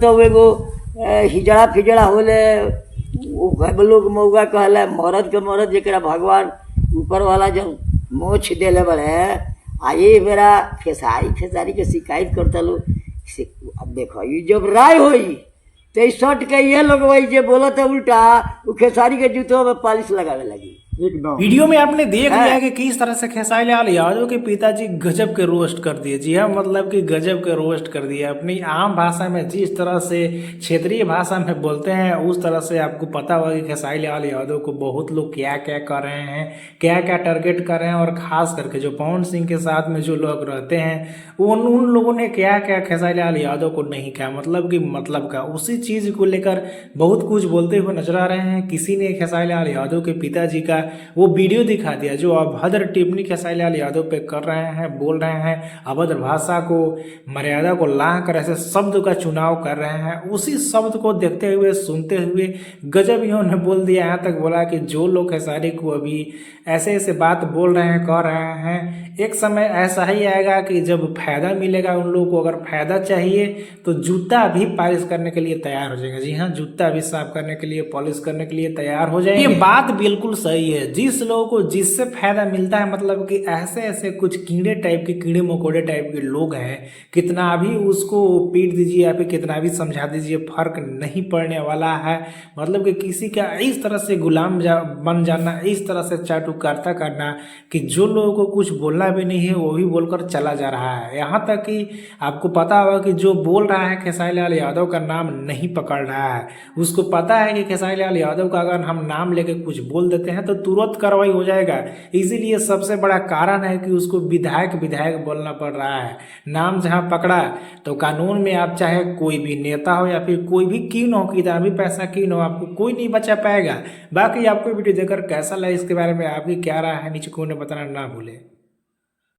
तो एगो हिजड़ा फिजड़ा होले घर लोग मौगा कहला मरद के मरद जरा भगवान ऊपर वाला जब मोछ देले बड़े आ ये बेरा खेसारी के शिकायत करता लोग। अब देखो ये जब राय होई तो शर्ट के ये लोग वही जो बोलत है उल्टा वो खेसारी के जूतों में पालिश लगावे लगी। वीडियो में आपने देख लिया कि किस तरह से खेसारी लाल यादव के पिताजी गजब के रोस्ट कर दिए। जी हाँ, मतलब कि गजब के रोस्ट कर दिए। अपनी आम भाषा में जिस तरह से क्षेत्रीय भाषा में बोलते हैं उस तरह से आपको पता होगा कि खेसारी लाल यादव को बहुत लोग क्या क्या कर रहे हैं, क्या क्या टारगेट कर रहे हैं, और खास करके जो पवन सिंह के साथ में जो लोग रहते हैं उन लोगों ने क्या क्या खेसारी लाल यादव को नहीं कहा, मतलब का उसी चीज को लेकर बहुत कुछ बोलते हुए नजर आ रहे हैं। किसी ने खेसारी लाल यादव के पिताजी का वो वीडियो दिखा दिया जो अभद्र टिप्पणी खेसारी लाल यादव पे कर रहे हैं, बोल रहे हैं, अभद्र भाषा को मर्यादा को लांघ कर ऐसे शब्द का चुनाव कर रहे हैं। उसी शब्द को देखते हुए सुनते हुए गजब इन्होंने बोल दिया। यहाँ तक बोला कि जो लोग खेसारी को अभी ऐसे ऐसे बात बोल रहे हैं, कह रहे हैं, एक समय ऐसा ही आएगा कि जब फायदा मिलेगा उन लोगों को, अगर फायदा चाहिए तो जूता भी पॉलिश करने के लिए तैयार हो जाएगा। जी हाँ, जूता भी साफ करने के लिए, पॉलिश करने के लिए तैयार हो जाएंगे। ये बात बिल्कुल सही है। जिस लोगों को जिससे फायदा मिलता है, मतलब कि ऐसे ऐसे कुछ कीड़े टाइप के, कीड़े मकोड़े टाइप के लोग हैं, कितना भी उसको पीट दीजिए या फिर कितना भी समझा दीजिए फर्क नहीं पड़ने वाला है। मतलब कि किसी का इस तरह से गुलाम बन जाना, इस तरह से चाटुकारिता करना कि जो लोगों को कुछ बोलना भी नहीं है वो भी बोलकर चला जा रहा है। यहाँ तक कि आपको पता होगा कि जो बोल रहा है खेसारी लाल यादव का नाम नहीं पकड़ रहा है, उसको पता है कि खेसारी लाल यादव का अगर हम नाम लेके कुछ बोल देते हैं तो तुरंत कार्रवाई हो जाएगा। इसीलिए सबसे बड़ा कारण है कि उसको विधायक बोलना पड़ रहा है। नाम जहां पकड़ा तो कानून में आप चाहे कोई भी नेता हो या फिर कोई भी क्यों हो, कितना भी पैसा क्यों हो, आपको कोई नहीं बचा पाएगा। बाकी आपको वीडियो देखकर कैसा लगा, इसके बारे में आपकी क्या राय है नीचे कमेंट में बताना ना भूलें।